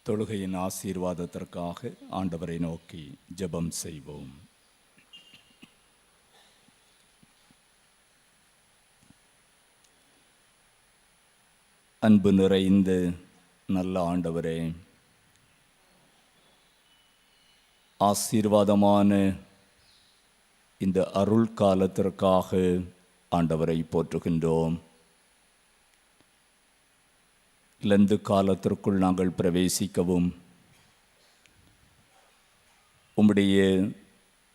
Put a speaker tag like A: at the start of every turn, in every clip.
A: தொழுகையின் ஆசீர்வாதத்திற்காக ஆண்டவரை நோக்கி ஜெபம் செய்வோம். அன்பு நிறைந்த நல்ல ஆண்டவரே, ஆசீர்வாதமான இந்த அருள் காலத்திற்காக ஆண்டவரை போற்றுகின்றோம். லந்து காலத்திற்குள் நாங்கள் பிரவேசிக்கவும், உம்முடைய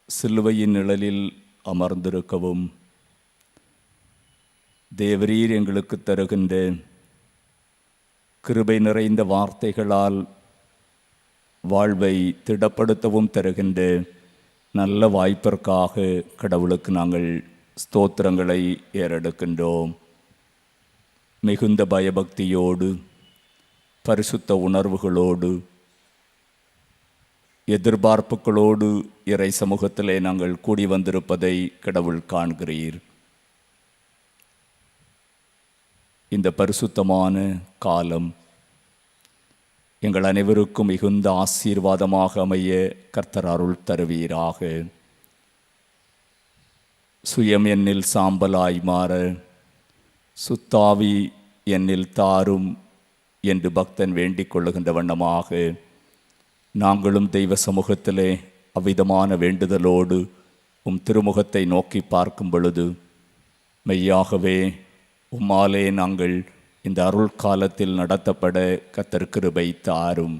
A: சிலுவையின் நிழலில் அமர்ந்திருக்கவும் தேவரீர் எங்களுக்கு தருகின்ற கிருபை நிறைந்த வார்த்தைகளால் வாழ்வை திடப்படுத்தவும் தருகின்ற நல்ல வாய்ப்பிற்காக கடவுளுக்கு நாங்கள் ஸ்தோத்திரங்களை ஏறெடுக்கின்றோம். மிகுந்த பயபக்தியோடு, பரிசுத்த உணர்வுகளோடு, எதிர்பார்ப்புகளோடு இறை சமூகத்திலே நாங்கள் கூடி வந்திருப்பதை கடவுள் காண்கிறீர். இந்த பரிசுத்தமான காலம் எங்கள் அனைவருக்கும் மிகுந்த ஆசீர்வாதமாக அமைய கர்த்தர் அருள் தருவீராக. சுயம் என்னில் சாம்பலாய் மாற சுத்தாவி என்னில் தாரும் என்று பக்தன் வேண்டிக் கொள்ளுகின்ற வண்ணமாக நாங்களும் தெய்வ சமூகத்திலே அவ்விதமான வேண்டுதலோடு திருமுகத்தை நோக்கி பார்க்கும் பொழுது மெய்யாகவே உம்மாலே நாங்கள் இந்த அருள் காலத்தில் நடத்தப்பட கர்த்தர் கிருபை தாரும்.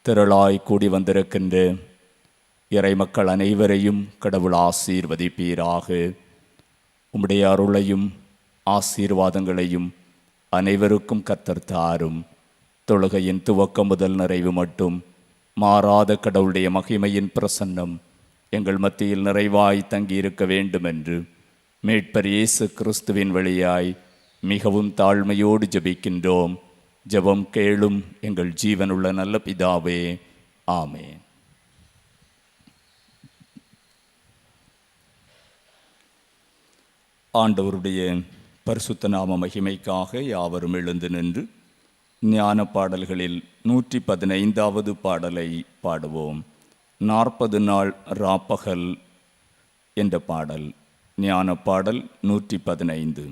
A: திரளாய் கூடி வந்திருக்கின்ற இறைமக்கள் அனைவரையும் கடவுள் ஆசீர்வதிப்பீராக. உம்முடைய அருளையும் ஆசீர்வாதங்களையும் அனைவருக்கும் கர்த்தர் தாரும். தொழுகையின் துவக்கம் முதல் நிறைவு மட்டும் மாறாத கடவுளுடைய மகிமையின் பிரசன்னம் எங்கள் மத்தியில் நிறைவாய் தங்கியிருக்க வேண்டும் என்று மீட்பர் இயேசு கிறிஸ்துவின் வழியாய் மிகவும் தாழ்மையோடு ஜெபிக்கின்றோம். ஜெபம் கேளும் எங்கள் ஜீவனுள்ள நல்ல பிதாவே, ஆமென். ஆண்டவருடைய பரிசுத்த நாம மகிமைக்காக யாவரும் எழுந்து நின்று ஞான பாடல்களில் 115வது பாடலை பாடுவோம். 40 நாள் ராப்பகல் என்ற பாடல். ஞான பாடல் 115.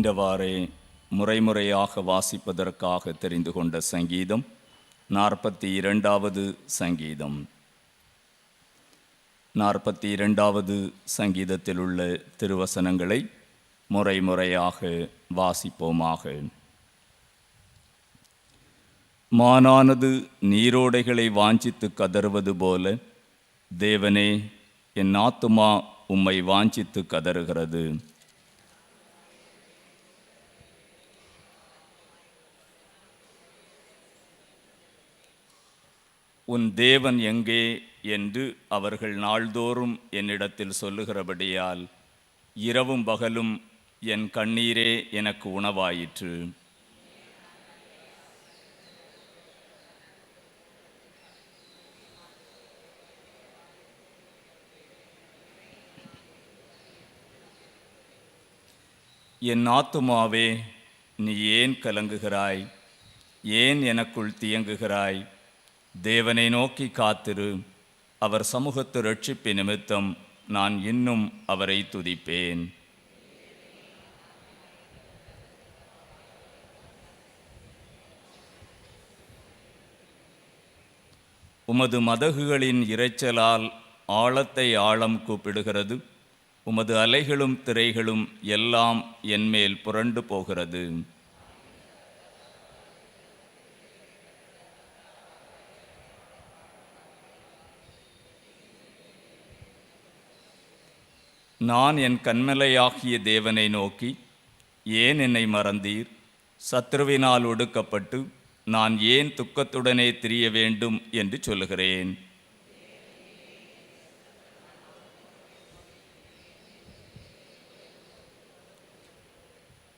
A: என்றவாறே முறைமுறையாக வாசிப்பதற்காக தெரிந்து கொண்ட சங்கீதம் 42வது சங்கீதம். 42வது சங்கீதத்தில் உள்ள திருவசனங்களை முறைமுறையாக வாசிப்போமாக. மானானது நீரோடைகளை வாஞ்சித்து கதறுவது போல, தேவனே, என் ஆத்துமா உம்மை வாஞ்சித்து கதறுகிறது. உன் தேவன் எங்கே என்று அவர்கள் நாள்தோறும் என்னிடத்தில் சொல்லுகிறபடியால், இரவும் பகலும் என் கண்ணீரே எனக்கு உணவாயிற்று. என் ஆத்துமாவே, நீ ஏன் கலங்குகிறாய்? ஏன் எனக்குள் தியங்குகிறாய்? தேவனை நோக்கி காத்திரு. அவர் சமூகத்து இரட்சிப்பு நிமித்தம் நான் இன்னும் அவரை துதிப்பேன். உமது மதகுகளின் இரைச்சலால் ஆழத்தை ஆழம் கூப்பிடுகிறது. உமது அலைகளும் திரைகளும் எல்லாம் என்மேல் புரண்டு போகிறது. நான் என் கன்மலையாகிய தேவனை நோக்கி, ஏன் என்னை மறந்தீர்? சத்ருவினால் ஒடுக்கப்பட்டு நான் ஏன் துக்கத்துடனே திரிய வேண்டும் என்று சொல்லுகிறேன்.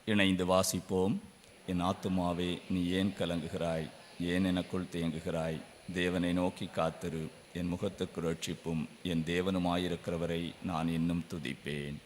A: இணைந்து வாசிப்போம். என் ஆத்துமாவே, நீ ஏன் கலங்குகிறாய்? ஏன் எனக்குள் தேங்குகிறாய்? தேவனை நோக்கி காத்திரு. என் முகத்துக்கு இரட்சிப்பும் என் தேவனுமாயிருக்கிறவரை நான் இன்னும் துதிப்பேன்.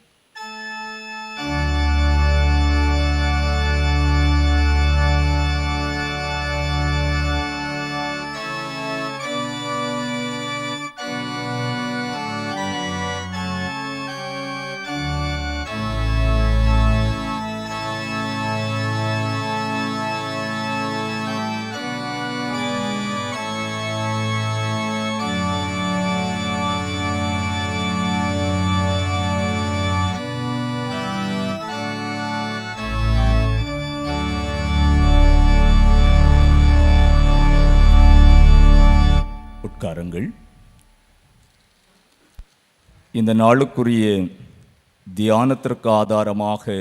A: உட்காருங்கள். இந்த நாளுக்குரிய தியானத்திற்கு ஆதாரமாக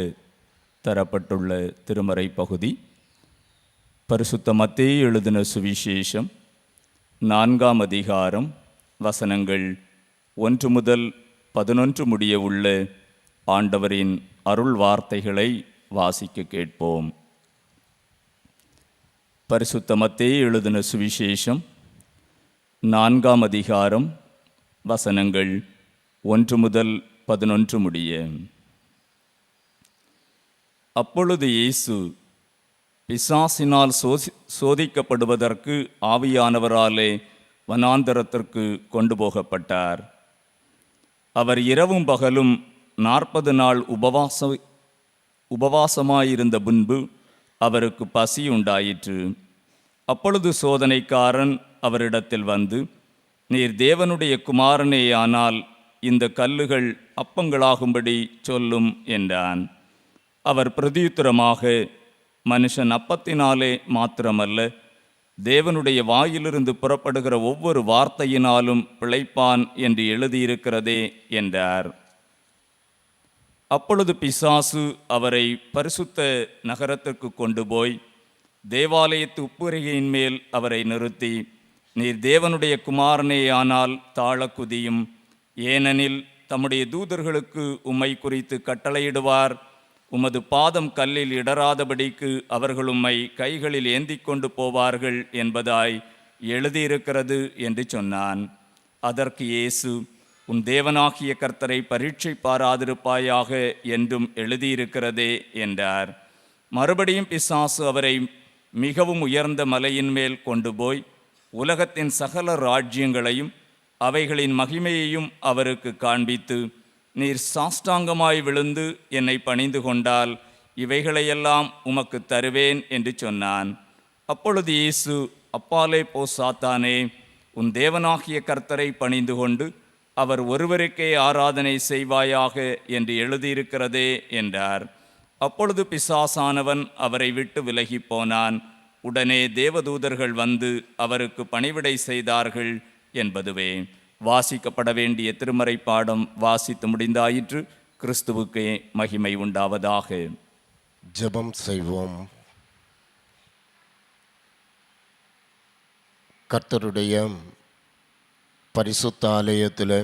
A: தரப்பட்டுள்ள திருமறை பகுதி பரிசுத்த மத்தேயு எழுதின சுவிசேஷம் 4ஆம் அதிகாரம் வசனங்கள் 1 முதல் 11 முடிய உள்ள ஆண்டவரின் அருள் வார்த்தைகளை வாசிக்க கேட்போம். பரிசுத்த மத்தேயு எழுதின சுவிசேஷம் 4ஆம் அதிகாரம் வசனங்கள் 1 முதல் 11 முடிய. அப்பொழுது இயேசு பிசாசினால் சோதிக்கப்படுவதற்கு ஆவியானவராலே வனாந்தரத்திற்கு கொண்டு போகப்பட்டார். அவர் இரவும் பகலும் 40 நாள் உபவாசமாயிருந்த பின்பு அவருக்கு பசி உண்டாயிற்று. அப்பொழுது சோதனைக்காரன் அவரிடத்தில் வந்து, நீர் தேவனுடைய குமாரனேயானால் இந்த கல்லுகள் அப்பங்களாகும்படி சொல்லும் என்றான். அவர் பிரதியுத்தரமாக, மனுஷன் அப்பத்தினாலே மாத்திரமல்ல, தேவனுடைய வாயிலிருந்து புறப்படுகிற ஒவ்வொரு வார்த்தையினாலும் பிழைப்பான் என்று எழுதியிருக்கிறதே என்றார். அப்பொழுது பிசாசு அவரை பரிசுத்த நகரத்திற்கு கொண்டு போய் தேவாலயத்து உப்புரிகையின் மேல் அவரை நிறுத்தி, நீர் தேவனுடைய குமாரனேயானால் தாழ குதியும். ஏனெனில் தம்முடைய தூதர்களுக்கு உம்மை குறித்து கட்டளையிடுவார். உமது பாதம் கல்லில் இடராதபடிக்கு அவர்கள் உம்மை கைகளில் ஏந்தி கொண்டு போவார்கள் என்பதாய் எழுதியிருக்கிறது என்று சொன்னான். அதற்கு இயேசு, உன் தேவனாகிய கர்த்தரை பரீட்சை பாராதிருப்பாயாக என்றும் எழுதியிருக்கிறதே என்றார். மறுபடியும் பிசாசு அவரை மிகவும் உயர்ந்த மலையின் மேல் கொண்டு போய் உலகத்தின் சகல ராஜ்யங்களையும் அவைகளின் மகிமையையும் அவருக்கு காண்பித்து, நீர் சாஷ்டாங்கமாய் விழுந்து என்னை பணிந்து கொண்டால் இவைகளையெல்லாம் உமக்கு தருவேன் என்று சொன்னான். அப்பொழுது இயேசு, அப்பாலே போ சாத்தானே, உன் தேவனாகிய கர்த்தரை பணிந்து கொண்டு அவர் ஒருவருக்கே ஆராதனை செய்வாயாக என்று எழுதியிருக்கிறதே என்றார். அப்பொழுது பிசாசானவன் அவரை விட்டு விலகி போனான். உடனே தேவதூதர்கள் வந்து அவருக்கு பணிவிடை செய்தார்கள் என்பதுவே. வாசிக்கப்பட வேண்டிய திருமறை பாடம் வாசித்து முடிந்தாயிற்று. கிறிஸ்துவுக்கே மகிமை உண்டாவதாக.
B: ஜெபம் செய்வோம். கர்த்தருடைய பரிசுத்த ஆலயத்தில்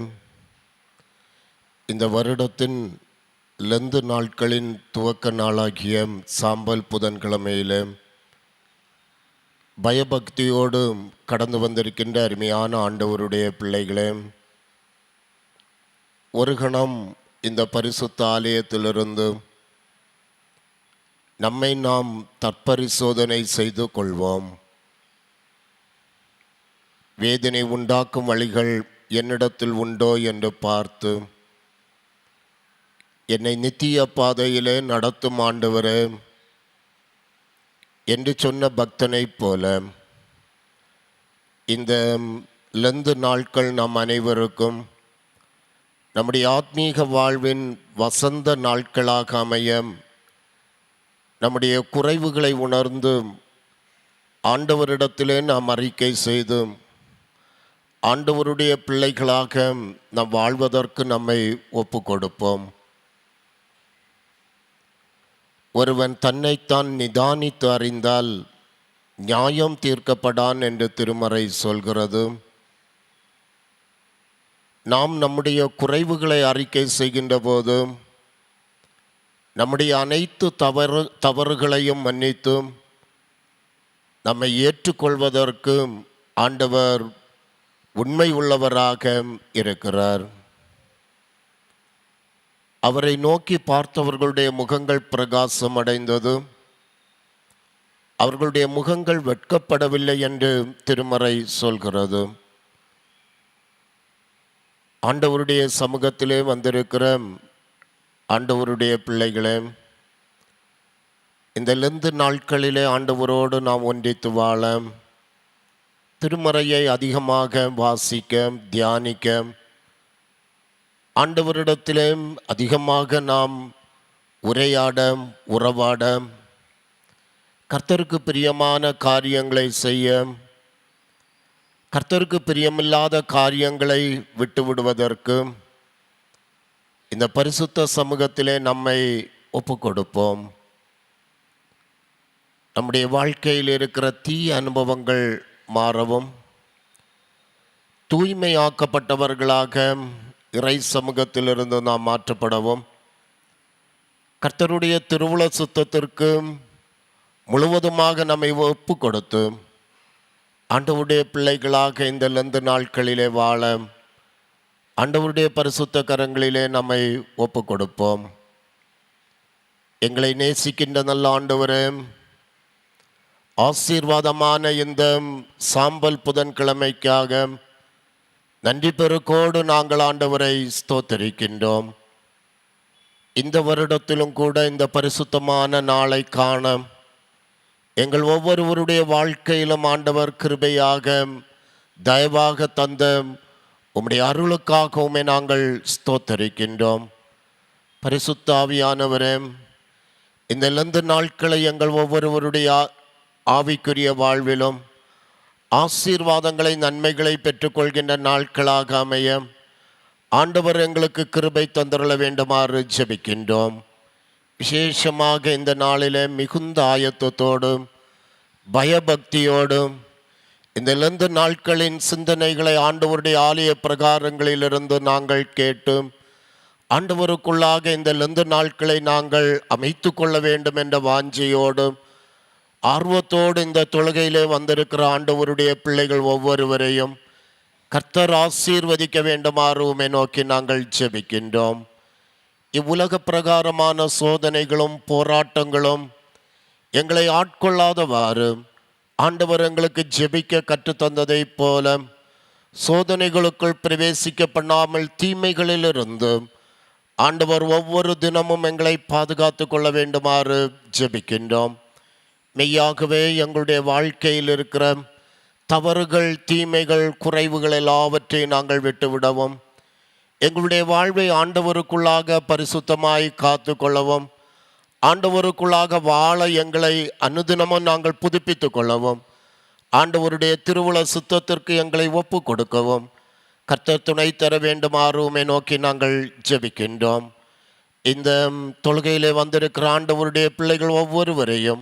B: இந்த வருடத்தின் லெந்து நாட்களின் துவக்க நாளாகிய சாம்பல் புதன்கிழமையில் பயபக்தியோடு கடந்து வந்திருக்கின்ற அருமையான ஆண்டவருடைய பிள்ளைகளே, ஒரு கணம் இந்த பரிசுத்த ஆலயத்திலிருந்து நம்மை நாம் தற்பரிசோதனை செய்து கொள்வோம். வேதனை உண்டாக்கும் வழிகள் என்னிடத்தில் உண்டோ என்று பார்த்து, என்னை நித்திய பாதையிலே நடத்தும் ஆண்டவரே என்று சொன்ன பக்தனைப் போல இந்த லெந்து நாட்கள் நம் அனைவருக்கும் நம்முடைய ஆத்மீக வாழ்வின் வசந்த நாட்களாக அமைய, நம்முடைய குறைவுகளை உணர்ந்து ஆண்டவரிடத்திலே நாம் அறிக்கை செய்து ஆண்டவருடைய பிள்ளைகளாக நாம் வாழ்வதற்கு நம்மை ஒப்பு கொடுப்போம். ஒருவன் தன்னைத்தான் நிதானித்து அறிந்தால் நியாயம் தீர்க்கப்படான் என்று திருமறை சொல்கிறது. நாம் நம்முடைய குறைவுகளை அறிக்கை செய்கின்ற போது நம்முடைய அனைத்து தவறுகளையும் மன்னித்து நம்மை ஏற்றுக்கொள்வதற்கு ஆண்டவர் உண்மை உள்ளவராக இருக்கிறார். அவரை நோக்கி பார்த்தவர்களுடைய முகங்கள் பிரகாசம் அடைந்தது, அவர்களுடைய முகங்கள் வெட்கப்படவில்லை என்று திருமறை சொல்கிறது. ஆண்டவருடைய சமூகத்திலே வந்திருக்கிற ஆண்டவருடைய பிள்ளைகளே, இந்த லெந்து நாட்களிலே ஆண்டவரோடு நாம் ஒன்றித்து வாழ, திருமறையை அதிகமாக வாசிக்க, தியானிக்க, ஆண்டவரிடத்திலே அதிகமாக நாம் உரையாட, உறவாட, கர்த்தருக்கு பிரியமான காரியங்களை செய்ய, கர்த்தருக்கு பிரியமில்லாத காரியங்களை விட்டுவிடுவதற்கு இந்த பரிசுத்த சமூகத்திலே நம்மை ஒப்பு கொடுப்போம். நம்முடைய வாழ்க்கையில் இருக்கிற தீய அனுபவங்கள் மாறவும், தூய்மையாக்கப்பட்டவர்களாக இறை சமூகத்திலிருந்து நாம் மாற்றப்படவும், கர்த்தருடைய திருவுள சுத்தத்திற்கு முழுவதுமாக நம்மை ஒப்பு கொடுத்து ஆண்டவருடைய பிள்ளைகளாக இந்த லெந்து நாட்களிலே வாழ ஆண்டவருடைய பரிசுத்த கரங்களிலே நம்மை ஒப்பு கொடுப்போம். எங்களை நேசிக்கின்ற நல்ல ஆண்டவரே, ஆசீர்வாதமான இந்த சாம்பல் புதன்கிழமைக்காக நன்றி பெருக்கோடு நாங்கள் ஆண்டவரை ஸ்தோத்தரிக்கின்றோம். இந்த வருடத்திலும் கூட இந்த பரிசுத்தமான நாளை காண எங்கள் ஒவ்வொருவருடைய வாழ்க்கையிலும் ஆண்டவர் கிருபையாக தயவாக தந்த உம்முடைய அருளுக்காகவுமே நாங்கள் ஸ்தோத்தரிக்கின்றோம். பரிசுத்த ஆவியானவரே, இந்த லெந்து நாட்களை எங்கள் ஒவ்வொருவருடைய ஆவிக்குரிய வாழ்விலும் ஆசீர்வாதங்களை, நன்மைகளை பெற்றுக்கொள்கின்ற நாட்களாக அமைய ஆண்டவர் எங்களுக்கு கிருபை தந்தருள வேண்டுமாறு ஜெபிக்கின்றோம். விசேஷமாக இந்த நாளிலே மிகுந்த ஆயத்தத்தோடும் பயபக்தியோடும் இந்த லெந்து நாட்களின் சிந்தனைகளை ஆண்டவருடைய ஆலய பிரகாரங்களிலிருந்து நாங்கள் கேட்டு ஆண்டவருக்குள்ளாக இந்த லெந்து நாட்களை நாங்கள் அமைத்து கொள்ள வேண்டும் என்ற வாஞ்சையோடு ஆர்வத்தோடு இந்த தொழுகையிலே வந்திருக்கிற ஆண்டவருடைய பிள்ளைகள் ஒவ்வொருவரையும் கர்த்தர் ஆசீர்வதிக்க வேண்டுமாறுமே நோக்கி நாங்கள் ஜெபிக்கின்றோம். இவ்வுலக பிரகாரமான சோதனைகளும் போராட்டங்களும் எங்களை ஆட்கொள்ளாதவாறு ஆண்டவர் எங்களுக்கு ஜெபிக்க கற்றுத்தந்ததைப் போல சோதனைகளுக்குள் பிரவேசிக்க பண்ணாமல் தீமைகளிலிருந்து ஆண்டவர் ஒவ்வொரு தினமும் எங்களை பாதுகாத்து கொள்ள வேண்டுமாறு ஜெபிக்கின்றோம். மெய்யாகவே எங்களுடைய வாழ்க்கையில் இருக்கிற தவறுகள், தீமைகள், குறைவுகள் எல்லாவற்றையும் நாங்கள் விட்டுவிடவும், எங்களுடைய வாழ்வை ஆண்டவருக்குள்ளாக பரிசுத்தமாய் காத்து கொள்ளவும், ஆண்டவருக்குள்ளாக வாழ எங்களை அனுதினமும் நாங்கள் புதுப்பித்து கொள்ளவும், ஆண்டவருடைய திருவுள சுத்தத்திற்கு எங்களை ஒப்பு கொடுக்கவும் கர்த்தர் துணை தர வேண்டுமாறுமே நோக்கி நாங்கள் ஜெபிக்கின்றோம். இந்த தொழுகையிலே வந்திருக்கிற ஆண்டவருடைய பிள்ளைகள் ஒவ்வொருவரையும்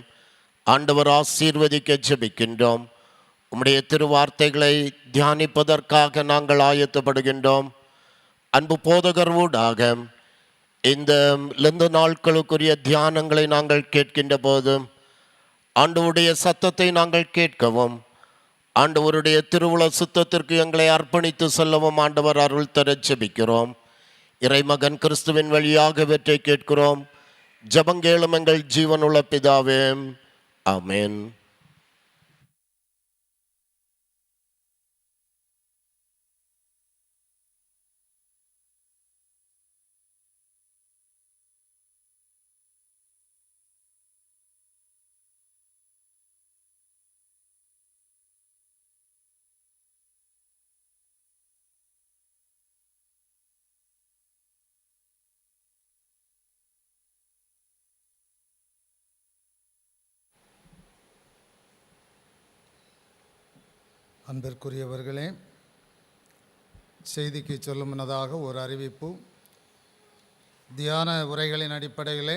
B: ஆண்டவர் ஆசீர்வதிக்க ஜெபிக்கின்றோம். உம்முடைய திருவார்த்தைகளை தியானிப்பதற்காக நாங்கள் ஆயத்தப்படுகின்றோம். அன்பு போதகர் ஊடாக இந்த லெந்து நாட்களுக்குரிய தியானங்களை நாங்கள் கேட்கின்ற போது ஆண்டவருடைய சத்தத்தை நாங்கள் கேட்கவும், ஆண்டவருடைய திருவுள சுத்தத்திற்கு எங்களை அர்ப்பணித்து செல்லவும் ஆண்டவர் அருள் தர ஜெபிக்கிறோம். இறைமகன் கிறிஸ்துவின் வழியாக வெற்றி கேட்கிறோம். ஜெபங்கேளும் எங்கள் ஜீவனுள்ள பிதாவே, ஆமென்.
C: அன்பிற்குரியவர்களே, செய்திக்கு சொல்லும் முன்னதாக ஒரு அறிவிப்பு. தியான உரைகளின் அடிப்படையிலே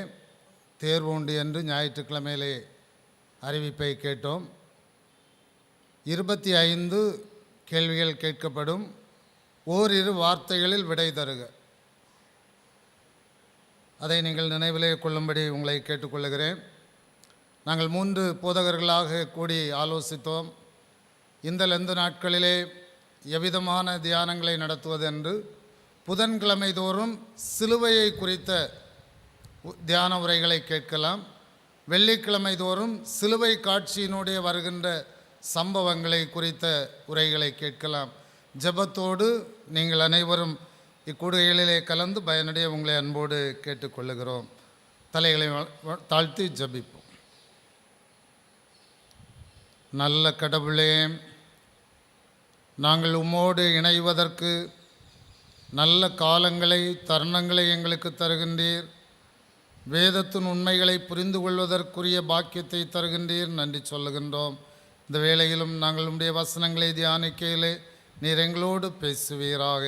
C: தேர்வு உண்டு என்று ஞாயிற்றுக்கிழமையிலே அறிவிப்பை கேட்டோம். 25 கேள்விகள் கேட்கப்படும். ஓரிரு வார்த்தைகளில் விடை தருக. அதை நீங்கள் நினைவிலே கொள்ளும்படி உங்களை கேட்டுக்கொள்கிறேன். நாங்கள் 3 போதகர்களாக கூடி ஆலோசித்தோம். இந்த லெந்து நாட்களிலே எவ்விதமான தியானங்களை நடத்துவது என்று. புதன்கிழமை தோறும் சிலுவையை குறித்த தியான உரைகளை கேட்கலாம். வெள்ளிக்கிழமை தோறும் சிலுவை காட்சியினுடைய வருகின்ற சம்பவங்களை குறித்த உரைகளை கேட்கலாம். ஜெபத்தோடு நீங்கள் அனைவரும் இக்கூடுகைகளிலே கலந்து பயனடைய உங்களை அன்போடு கேட்டுக்கொள்ளுகிறோம். தலைகளை தாழ்த்தி ஜெபிப்போம். நல்ல கடவுளே, நாங்கள் உம்மோடு இணைவதற்கு நல்ல காலங்களை, தருணங்களை எங்களுக்கு தருகின்றீர். வேதத்தின் உண்மைகளை புரிந்து கொள்வதற்குரிய பாக்கியத்தை தருகின்றீர். நன்றி சொல்லுகின்றோம். இந்த வேளையிலும் நாங்கள் உம்முடைய வசனங்களை தியானிக்கையிலே நீர் எங்களோடு பேசுவீராக.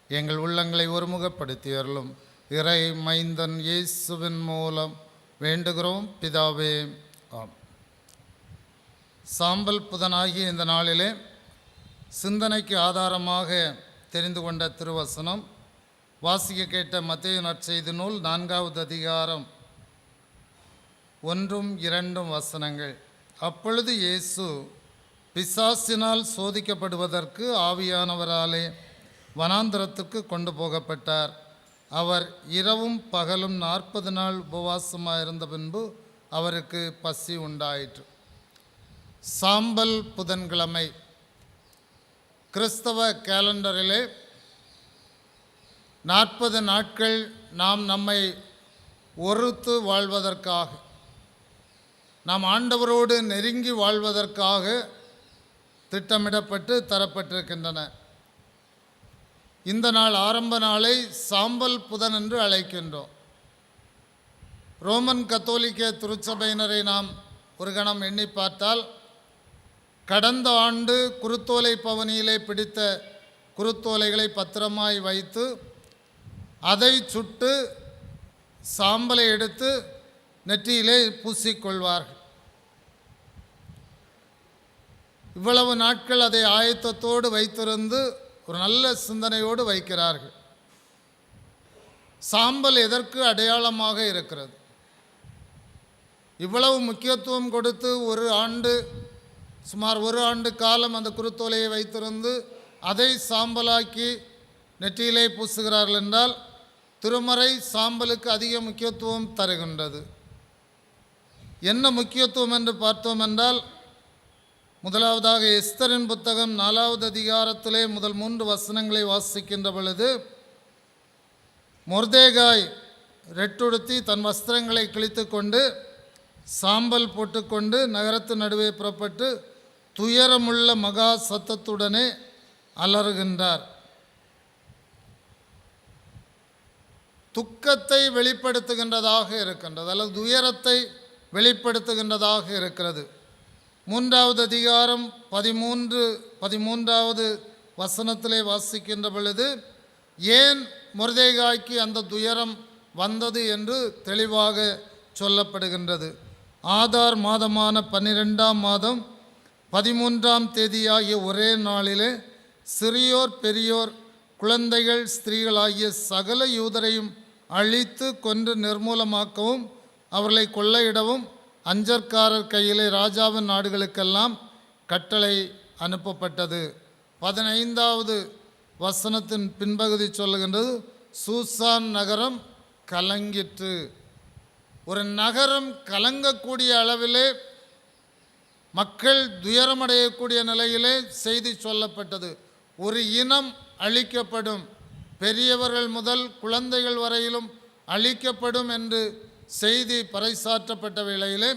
C: எங்கள் உள்ளங்களை ஒருமுகப்படுத்தி அருளும். இறை மைந்தன் இயேசுவின் மூலம் வேண்டுகிறோம் பிதாவே, ஆம். சாம்பல் புதனாகிய இந்த நாளிலே சிந்தனைக்கு ஆதாரமாக தெரிந்து கொண்ட திருவசனம் வாசிக்க கேட்ட மத்தேயு நற்செய்தி நூல் 4வது அதிகாரம் 1-2 வசனங்கள். அப்பொழுது இயேசு பிசாசினால் சோதிக்கப்படுவதற்கு ஆவியானவராலே வனாந்தரத்துக்கு கொண்டு போகப்பட்டார். அவர் இரவும் பகலும் 40 நாள் உபவாசமாக இருந்த பின்பு அவருக்கு பசி உண்டாயிற்று. சாம்பல் புதன்கிழமை கிறிஸ்தவ கேலண்டரிலே 40 நாட்கள் நாம் நம்மை ஒருத்து வாழ்வதற்காக, நாம் ஆண்டவரோடு நெருங்கி வாழ்வதற்காக திட்டமிடப்பட்டு தரப்பட்டிருக்கின்றன. இந்த நாள் ஆரம்ப நாளை சாம்பல் புதன் என்று அழைக்கின்றோம். ரோமன் கத்தோலிக்க திருச்சபையினரை நாம் ஒரு கணம் எண்ணி பார்த்தால், கடந்த ஆண்டு குருத்தோலை பவனியிலே பிடித்த குருத்தோலைகளை பத்திரமாய் வைத்து அதை சுட்டு சாம்பலை எடுத்து நெற்றியிலே பூசிக்கொள்வார்கள். இவ்வளவு நாட்கள் அதை ஆயத்தத்தோடு வைத்திருந்து ஒரு நல்ல சிந்தனையோடு வைக்கிறார்கள். சாம்பல் எதற்கு அடையாளமாக இருக்கிறது? இவ்வளவு முக்கியத்துவம் கொடுத்து சுமார் ஒரு ஆண்டு காலம் அந்த குருத்தோலையை வைத்திருந்து அதை சாம்பலாக்கி நெற்றியிலே பூசுகிறார்கள் என்றால், திருமறை சாம்பலுக்கு அதிக முக்கியத்துவம் தருகின்றது. என்ன முக்கியத்துவம் என்று பார்த்தோம் என்றால், முதலாவதாக எஸ்தரின் புத்தகம் 4வது அதிகாரத்திலே முதல் 3 வசனங்களை வாசிக்கின்ற பொழுது, மொர்தேகாய் ரெட்டுடுத்தி தன் வஸ்திரங்களை கிழித்து கொண்டு சாம்பல் போட்டுக்கொண்டு நகரத்து நடுவே புறப்பட்டு துயரமுள்ள மகா சத்தத்துடனே அலறுகின்றார். துக்கத்தை வெளிப்படுத்துகின்றதாக இருக்கின்றது, அல்லது துயரத்தை வெளிப்படுத்துகின்றதாக இருக்கிறது. 3வது அதிகாரம் 13வது வசனத்திலே வாசிக்கின்ற பொழுது ஏன் மொர்தேகாய்க்கு அந்த துயரம் வந்தது என்று தெளிவாக சொல்லப்படுகின்றது. ஆதார் மாதமான 12ஆம் மாதம் 13ஆம் தேதியாகிய ஒரே நாளிலே சிறியோர் பெரியோர் குழந்தைகள் ஸ்திரீகளாகிய சகல யூதரையும் அழித்து கொன்று நிர்மூலமாக்கவும் அவர்களை கொள்ளையிடவும் அஞ்சற்காரர் கையிலே ராஜாவின் நாடுகளுக்கெல்லாம் கட்டளை அனுப்பப்பட்டது. 15வது வசனத்தின் பின்பகுதி சொல்லுகின்றது, சூசான் நகரம் கலங்கிற்று. ஒரு நகரம் கலங்கக்கூடிய அளவிலே மக்கள் துயரமடையக்கூடிய நிலையிலே செய்தி சொல்லப்பட்டது. ஒரு இனம் அழிக்கப்படும், பெரியவர்கள் முதல் குழந்தைகள் வரையிலும் அழிக்கப்படும் என்று செய்தி பறைசாற்றப்பட்ட வேளையிலே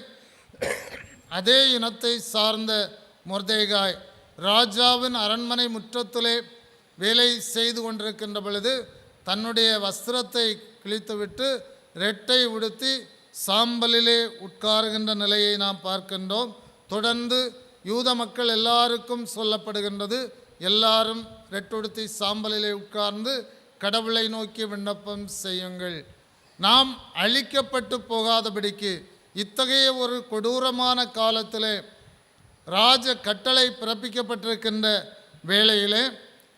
C: அதே இனத்தை சார்ந்த மொர்தேகாய் ராஜாவின் அரண்மனை முற்றத்திலே வேலை செய்து கொண்டிருக்கின்ற பொழுது தன்னுடைய வஸ்திரத்தை கிழித்துவிட்டு ரெட்டை உடுத்தி சாம்பலிலே உட்காருகின்ற நிலையை நாம் பார்க்கின்றோம். தொடர்ந்து யூத மக்கள் எல்லாருக்கும் சொல்லப்படுகின்றது, எல்லாரும் ரெட்டுடுத்தி சாம்பலிலே உட்கார்ந்து கடவுளை நோக்கி விண்ணப்பம் செய்யுங்கள். நாம் அழிக்கப்பட்டு போகாதபடிக்கு இத்தகைய ஒரு கொடூரமான காலத்திலே ராஜ கட்டளை பிறப்பிக்கப்பட்டிருக்கின்ற வேளையிலே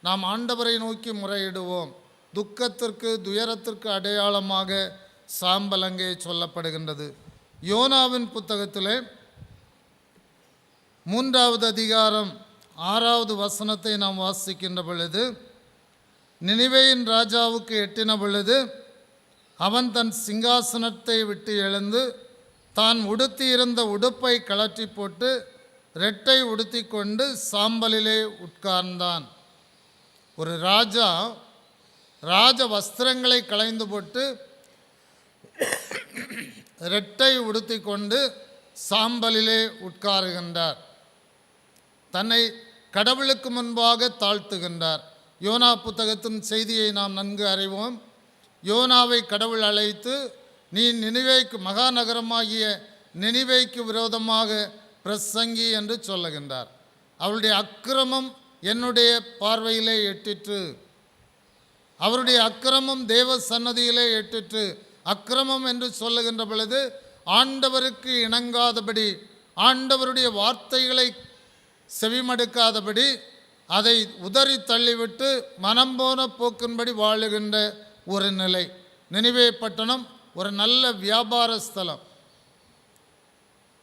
C: நாம் ஆண்டவரை நோக்கி முறையிடுவோம். துக்கத்திற்கு துயரத்திற்கு அடையாளமாக சாம்பல் அங்கே சொல்லப்படுகின்றது. யோனாவின் புத்தகத்திலே 3வது அதிகாரம் 6வது வசனத்தை நாம் வாசிக்கின்ற பொழுது, நினிவேயின் ராஜாவுக்கு எட்டின பொழுது அவன் தன் சிங்காசனத்தை விட்டு எழுந்து தான் உடுத்தியிருந்த உடுப்பை கழற்றி போட்டு ரெட்டை உடுத்தி கொண்டு சாம்பலிலே உட்கார்ந்தான். ஒரு ராஜா ராஜ வஸ்திரங்களை களைந்து போட்டு ரெட்டை உடுத்தி கொண்டு சாம்பலிலே உட்காருகின்றார். தன்னை கடவுளுக்கு முன்பாக தாழ்த்துகின்றார். யோனா புத்தகத்தின் செய்தியை நாம் நன்கு அறிவோம். யோனாவை கடவுள் அழைத்து, நீ நினிவேக்கு மகாநகரமாகிய நினிவேக்கு விரோதமாக பிரசங்கி என்று சொல்லுகின்றார். அவருடைய அக்கிரமம் என்னுடைய பார்வையிலே எட்டிற்று, அவருடைய அக்கிரமம் தேவ சன்னதியிலே எட்டிற்று. அக்கிரமம் என்று சொல்லுகின்ற பொழுது ஆண்டவருக்கு இணங்காதபடி, ஆண்டவருடைய வார்த்தைகளை செவிமடுக்காதபடி, அதை உதறி தள்ளிவிட்டு மனம் போன போக்கின்படி வாழுகின்ற ஒரு நிலை. நினிவே பட்டணம் ஒரு நல்ல வியாபார ஸ்தலம்,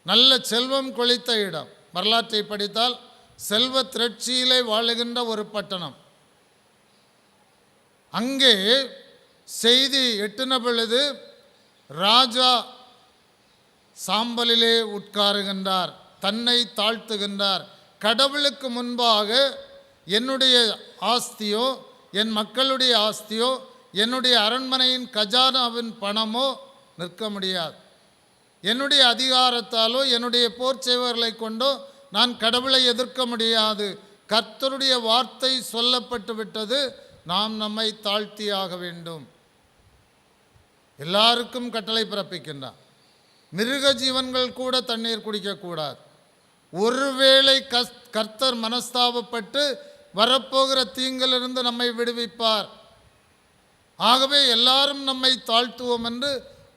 C: நல்ல செல்வம் கொழித்த இடம். வரலாற்றை படித்தால் செல்வ திரட்சியிலே வாழுகின்ற ஒரு பட்டணம். அங்கே செய்தி எட்டின பொழுது ராஜா சாம்பலிலே உட்காருகின்றார், தன்னை தாழ்த்துகின்றார். கடவுளுக்கு முன்பாக என்னுடைய ஆஸ்தியோ, என் மக்களுடைய ஆஸ்தியோ, என்னுடைய அரண்மனையின் கஜானாவின் பணமோ நிற்க முடியாது. என்னுடைய அதிகாரத்தாலோ என்னுடைய போர் சேவர்களை கொண்டோ நான் கடவுளை எதிர்க்க முடியாது. கர்த்தருடைய வார்த்தை சொல்லப்பட்டு விட்டது, நாம் நம்மை தாழ்த்தியாக வேண்டும். எல்லாருக்கும் கட்டளை பிறப்பிக்கின்றார். மிருக ஜீவன்கள் கூட தண்ணீர் குடிக்கக்கூடாது. ஒருவேளை கர்த்தர் மனஸ்தாபப்பட்டு வரப்போகிற தீங்கிலிருந்து நம்மை விடுவிப்பார். ஆகவே எல்லாரும் நம்மை தாழ்த்துவோம் என்று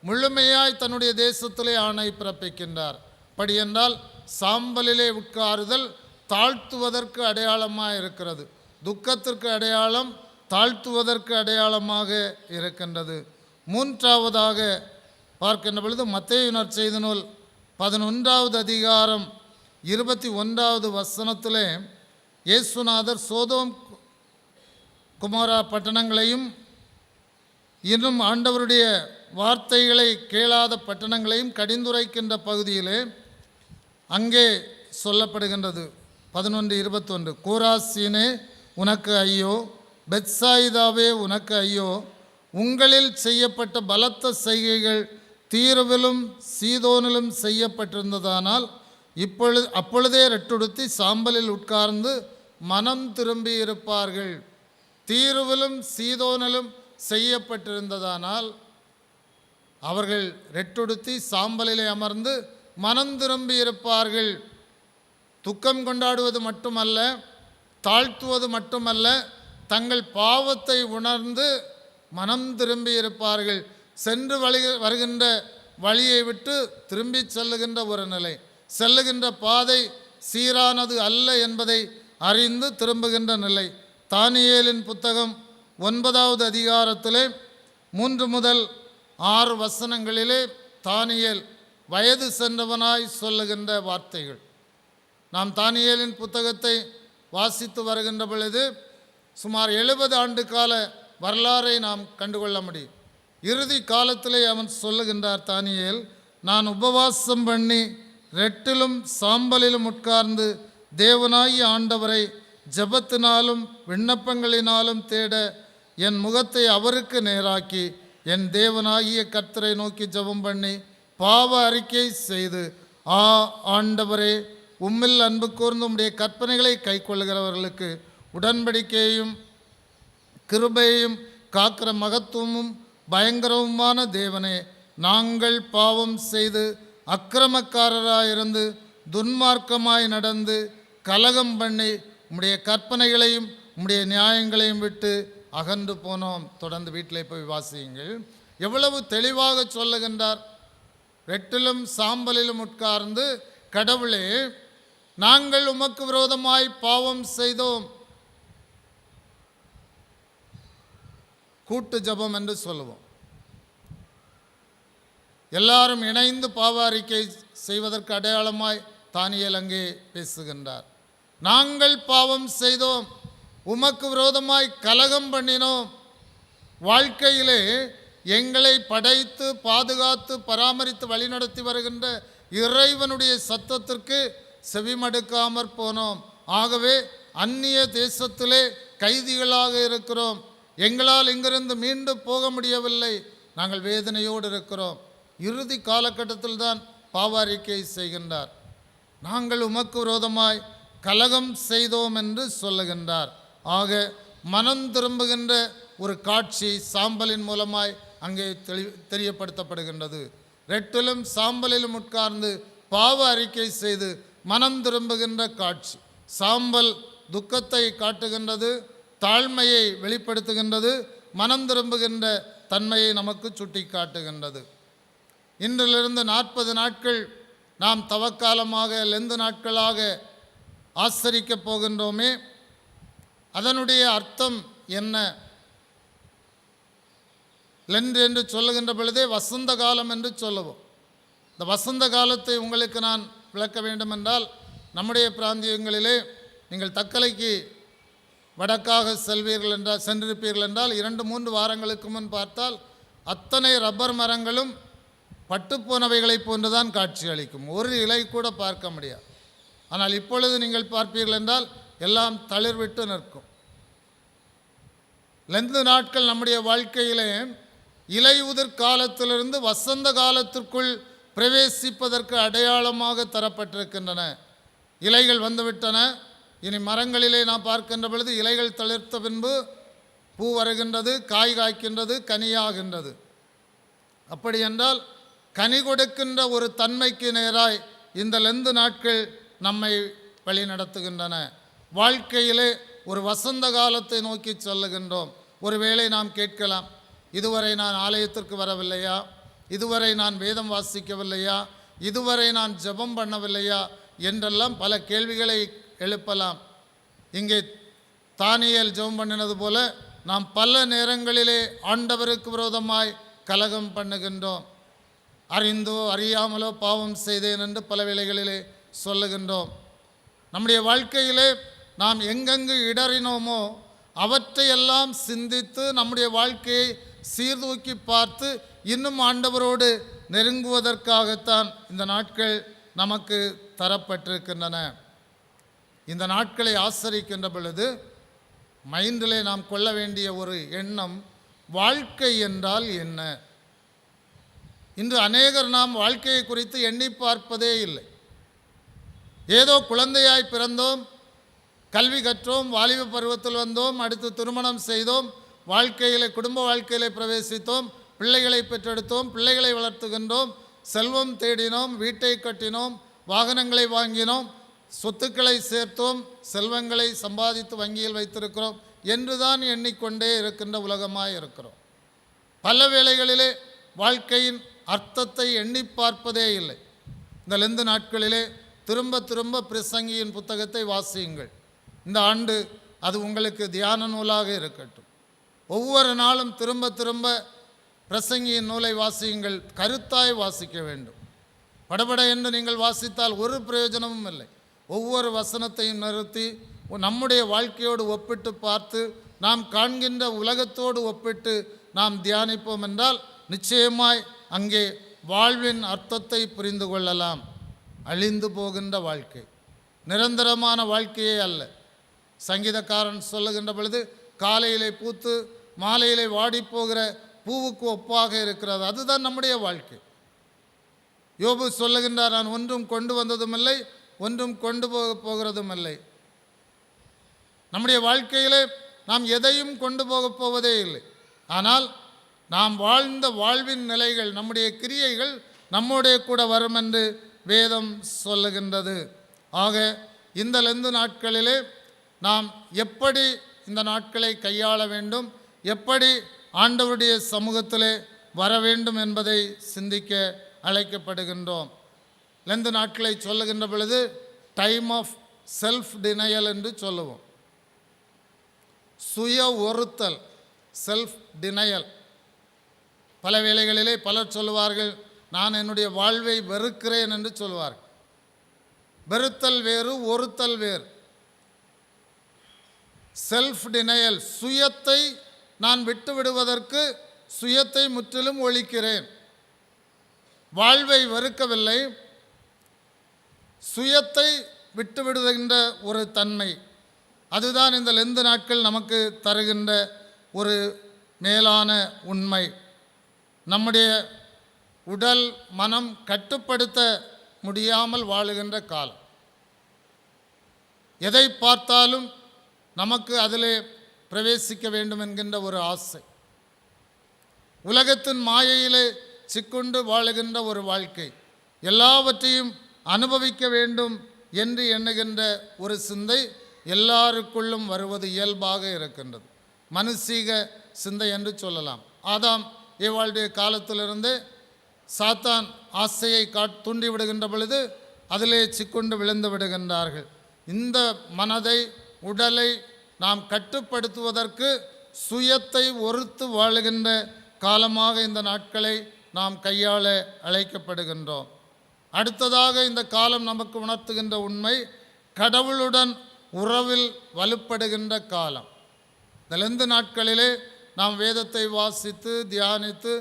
C: முழுமையாய் தன்னுடைய தேசத்திலே ஆணை பிறப்பிக்கின்றார். அப்படி என்றால் சாம்பலிலே உட்காருதல் தாழ்த்துவதற்கு அடையாளமாக இருக்கிறது. துக்கத்திற்கு அடையாளம், தாழ்த்துவதற்கு அடையாளமாக இருக்கின்றது. 3வதாக பார்க்கின்ற பொழுது மத்தேயு நற்செய்தி நூல் 11வது அதிகாரம் 21வது வசனத்திலே இயேசுநாதர் சோதோம் குமாரா பட்டணங்களையும் இன்னும் ஆண்டவருடைய வார்த்தைகளை கேளாத பட்டணங்களையும் கடிந்துரைக்கின்ற பகுதியிலே அங்கே சொல்லப்படுகின்றது. 11:21, கோராசீனே உனக்கு ஐயோ, பெத்சாயிதாவே உனக்கு ஐயோ, உங்களில் செய்யப்பட்ட பலத்த செய்கைகள் தீருவிலும் சீதோனிலும் செய்யப்பட்டிருந்ததானால் அப்பொழுதே ரெட்டுடுத்தி சாம்பலில் உட்கார்ந்து மனம் திரும்பி இருப்பார்கள். தீருவிலும் சீதோனிலும் செய்யப்பட்டிருந்ததானால் அவர்கள் ரெட்டுடுத்தி சாம்பலிலே அமர்ந்து மனம் திரும்பி இருப்பார்கள். துக்கம் கொண்டாடுவது மட்டுமல்ல, தாழ்த்துவது மட்டுமல்ல, தங்கள் பாவத்தை உணர்ந்து மனம் திரும்பி இருப்பார்கள். சென்று வருகின்ற வழியை விட்டு திரும்பி செல்லுகின்ற ஒரு நிலை, செல்லுகின்ற பாதை சீரானது அல்ல என்பதை அறிந்து திரும்புகின்ற நிலை. தானியேலின் புத்தகம் 9வது அதிகாரத்திலே 3 முதல் 6 வசனங்களிலே தானியேல் வயது சென்றவனாய் சொல்லுகின்ற வார்த்தைகள். நாம் தானியேலின் புத்தகத்தை வாசித்து வருகின்ற பொழுது சுமார் 70 ஆண்டு கால வரலாறை நாம் கண்டுகொள்ள முடியும். இறுதி காலத்திலே அவன் சொல்லுகின்றார் தானியேல், நான் உபவாசம் பண்ணி ரெட்டிலும் சாம்பலிலும் உட்கார்ந்து தேவனாகிய ஆண்டவரை ஜெபத்தினாலும் விண்ணப்பங்களினாலும் தேட என் முகத்தை அவருக்கு நேராக்கி என் தேவனாகிய கர்த்தரை நோக்கி ஜெபம் பண்ணி பாவ அறிக்கை செய்து, ஆண்டவரே, உம்மில் அன்பு கூர்ந்து உம்முடைய கற்பனைகளை கைக்கொள்கிறவர்களுக்கு உடன்படிக்கையையும் கிருபையையும் காக்கிற மகத்துவமும் பயங்கரவுமான தேவனே, நாங்கள் பாவம் செய்து அக்கிரமக்காரராயிருந்து துன்மார்க்கமாய் நடந்து கலகம் பண்ணி உம்முடைய கற்பனைகளையும் உம்முடைய நியாயங்களையும் விட்டு அகன்று போனோம். தொடர்ந்து வீட்டிலே போய் வாசியுங்கள். எவ்வளவு தெளிவாக சொல்லுகின்றார். ரெட்டிலும் சாம்பலிலும் உட்கார்ந்து, கடவுளே, நாங்கள் உமக்கு விரோதமாய் பாவம் செய்தோம். கூட்டு ஜெபம் என்று சொல்லுவோம். எல்லாரும் இணைந்து பாவ அறிக்கை செய்வதற்கு அடையாளமாய் தானியேல் அங்கே பேசுகின்றார். நாங்கள் பாவம் செய்தோம், உமக்கு விரோதமாய் கலகம் பண்ணினோம். வாழ்க்கையிலே எங்களை படைத்து பாதுகாத்து பராமரித்து வழிநடத்தி வருகின்ற இறைவனுடைய சத்தத்திற்கு செவிமடுக்காமற் போனோம். ஆகவே அந்நிய தேசத்திலே கைதிகளாக இருக்கிறோம். எங்களால் இங்கிருந்து மீண்டு போக முடியவில்லை. நாங்கள் வேதனையோடு இருக்கிறோம். இறுதி காலகட்டத்தில் தான் பாவ அறிக்கை செய்கின்றார். நாங்கள் உமக்கு விரோதமாய் கலகம் செய்தோம் என்று சொல்லுகின்றார். ஆக மனம் திரும்புகின்ற ஒரு காட்சி சாம்பலின் மூலமாய் அங்கே தெரியப்படுத்தப்படுகின்றது. ரெட்டிலும் சாம்பலிலும் உட்கார்ந்து பாவ அறிக்கை செய்து மனம் திரும்புகின்ற காட்சி. சாம்பல் துக்கத்தை காட்டுகின்றது, தாழ்மையை வெளிப்படுத்துகின்றது, மனம் திரும்புகின்ற தன்மையை நமக்கு சுட்டி காட்டுகின்றது. இன்றிலிருந்து 40 நாட்கள் நாம் தவக்காலமாக லெந்து நாட்களாக ஆசரிக்கப் போகின்றோமே, அதனுடைய அர்த்தம் என்ன? லெந்து என்று சொல்லுகின்ற பொழுதே வசந்த காலம் என்று சொல்லுவோம். இந்த வசந்த காலத்தை உங்களுக்கு நான் விளக்க வேண்டுமென்றால், நம்முடைய பிராந்தியங்களிலே நீங்கள் தக்கலைக்கு வடக்காக சென்றிருப்பீர்கள் என்றால் 2-3 வாரங்களுக்கு முன் பார்த்தால் அத்தனை ரப்பர் மரங்களும் பட்டுப்போனவைகளை போன்றுதான் காட்சி அளிக்கும். ஒரு இலை கூட பார்க்க முடியாது. ஆனால் இப்பொழுது நீங்கள் பார்ப்பீர்கள் என்றால் எல்லாம் தளிர்விட்டு நிற்கும். லெந்து நாட்கள் நம்முடைய வாழ்க்கையிலே இலை உதிர் காலத்திலிருந்து வசந்த காலத்திற்குள் பிரவேசிப்பதற்கு அடையாளமாக தரப்பட்டிருக்கின்றன. இலைகள் வந்துவிட்டன. இனி மரங்களிலே நாம் பார்க்கின்ற பொழுது இலைகள் தளிர்த்த பின்பு பூ வருகின்றது, காய் காய்க்கின்றது, கனியாகின்றது. அப்படி என்றால் கனி கொடுக்கின்ற ஒரு தன்மைக்கு நேராய் இந்த லெந்து நாட்கள் நம்மை வழி நடத்துகின்றன. வாழ்க்கையிலே ஒரு வசந்த காலத்தை நோக்கி செல்லுகின்றோம். ஒருவேளை நாம் கேட்கலாம், இதுவரை நான் ஆலயத்திற்கு வரவில்லையா? இதுவரை நான் வேதம் வாசிக்கவில்லையா? இதுவரை நான் ஜெபம் பண்ணவில்லையா? என்றெல்லாம் பல கேள்விகளை எழுப்பலாம். இங்கே தானியேல் ஜெபம் பண்ணினது போல நாம் பல நேரங்களிலே ஆண்டவருக்கு விரோதமாய் கலகம் பண்ணுகின்றோம். அறிந்தோ அறியாமலோ பாவம் செய்தேன் என்று பல வேளைகளிலே சொல்லுகின்றோம். நம்முடைய வாழ்க்கையிலே நாம் எங்கெங்கு இடறினோமோ அவற்றையெல்லாம் சிந்தித்து நம்முடைய வாழ்க்கையை சீர்தூக்கி பார்த்து இன்னும் ஆண்டவரோடு நெருங்குவதற்காகத்தான் இந்த நாட்கள் நமக்கு தரப்பட்டிருக்கின்றன. இந்த நாட்களை ஆசரிக்கின்ற பொழுது மைண்டிலே நாம் கொள்ள வேண்டிய ஒரு எண்ணம், வாழ்க்கை என்றால் என்ன? இன்று அநேகர் நாம் வாழ்க்கையை குறித்து எண்ணி பார்ப்பதே இல்லை. ஏதோ குழந்தையாய் பிறந்தோம், கல்வி கற்றோம், வாலிப பருவத்தில் வந்தோம், அடுத்து திருமணம் செய்தோம், வாழ்க்கையிலே குடும்ப வாழ்க்கையிலே பிரவேசித்தோம், பிள்ளைகளை பெற்றெடுத்தோம், பிள்ளைகளை வளர்த்துகின்றோம், செல்வம் தேடினோம், வீட்டை கட்டினோம், வாகனங்களை வாங்கினோம், சொத்துக்களை சேர்த்தோம், செல்வங்களை சம்பாதித்து வங்கியில் வைத்திருக்கிறோம் என்றுதான் எண்ணிக்கொண்டே இருக்கின்ற உலகமாய் இருக்கிறோம். பல வேளைகளிலே வாழ்க்கையின் அர்த்தத்தை எண்ணி பார்ப்பதே இல்லை. இந்த லெந்து நாட்களிலே திரும்ப திரும்ப பிரசங்கியின் புத்தகத்தை வாசியுங்கள். இந்த ஆண்டு அது உங்களுக்கு தியான நூலாக இருக்கட்டும். ஒவ்வொரு நாளும் திரும்ப திரும்ப பிரசங்கியின் நூலை வாசியுங்கள். கருத்தாய் வாசிக்க வேண்டும். படபட என்று நீங்கள் வாசித்தால் ஒரு பிரயோஜனமும் இல்லை. ஒவ்வொரு வசனத்தையும் நிறுத்தி நம்முடைய வாழ்க்கையோடு ஒப்பிட்டு பார்த்து நாம் காண்கின்ற உலகத்தோடு ஒப்பிட்டு நாம் தியானிப்போம் என்றால் நிச்சயமாய் அங்கே வாழ்வின் அர்த்தத்தை புரிந்து கொள்ளலாம். அழிந்து போகின்ற வாழ்க்கை, நிரந்தரமான வாழ்க்கையே அல்ல. சங்கீதக்காரன் சொல்லுகின்ற பொழுது காலையிலே பூத்து மாலையிலே வாடி போகிற பூவுக்கு ஒப்பாக இருக்கிறது. அதுதான் நம்முடைய வாழ்க்கை. யோபு சொல்லுகின்றார், நான் ஒன்றும் கொண்டு வந்ததும் இல்லை, ஒன்றும் கொண்டு போகிறதும் இல்லை. நம்முடைய வாழ்க்கையிலே நாம் எதையும் கொண்டு போகப் போவதே இல்லை. ஆனால் நாம் வாழ்ந்த வாழ்வின் நிலைகள், நம்முடைய கிரியைகள் நம்முடைய கூட வரும் என்று வேதம் சொல்லுகின்றது. ஆக இந்த லெந்து நாட்களிலே நாம் எப்படி இந்த நாட்களை கையாள வேண்டும், எப்படி ஆண்டவருடைய சமூகத்திலே வர வேண்டும் என்பதை சிந்திக்க அழைக்கப்படுகின்றோம். லெந்து நாட்களை சொல்லுகின்ற பொழுது டைம் ஆஃப் செல்ஃப் டினையல் என்று சொல்லுவோம். சுய ஒருத்தல், செல்ஃப் டினையல். பல வேளைகளிலே பலர் சொல்லுவார்கள், நான் என்னுடைய வாழ்வை வெறுக்கிறேன் என்று சொல்வார்கள். வெறுத்தல் வேறு, ஒருத்தல் வேறு. செல்ஃப் டினையல், சுயத்தை நான் விட்டு விடுவதற்கு சுயத்தை முற்றிலும் ஒழிக்கிறேன். வாழ்வை வெறுக்கவில்லை, சுயத்தை விட்டுவிடுகின்ற ஒரு தன்மை. அதுதான் இந்த லெந்து நாட்கள் நமக்கு தருகின்ற ஒரு மேலான உண்மை. நம்முடைய உடல் மனம் கட்டுப்படுத்த முடியாமல் வாழுகின்ற காலம். எதை பார்த்தாலும் நமக்கு அதிலே பிரவேசிக்க வேண்டும் என்கின்ற ஒரு ஆசை. உலகத்தின் மாயையிலே சிக்குண்டு வாழுகின்ற ஒரு வாழ்க்கை. எல்லாவற்றையும் அனுபவிக்க வேண்டும் என்று எண்ணுகின்ற ஒரு சிந்தை எல்லாருக்குள்ளும் வருவது இயல்பாக இருக்கின்றது. மனுஷீக சிந்தை என்று சொல்லலாம். ஆதாம் ஏவாளுடைய காலத்திலிருந்து சாத்தான் ஆசையை தூண்டி விடுகின்ற பொழுது அதிலே சிக்குண்டு விழுந்து விடுகின்றார்கள். இந்த மனதை, உடலை நாம் கட்டுப்படுத்துவதற்கு சுயத்தை ஒருத்து வாழுகின்ற காலமாக இந்த நாட்களை நாம் கையாள அழைக்கப்படுகின்றோம். அடுத்ததாக இந்த காலம் நமக்கு உணர்த்துகின்ற உண்மை, கடவுளுடன் உறவில் வலுப்படுகின்ற காலம். இந்த லெந்து நாட்களிலே நாம் வேதத்தை வாசித்து தியானித்து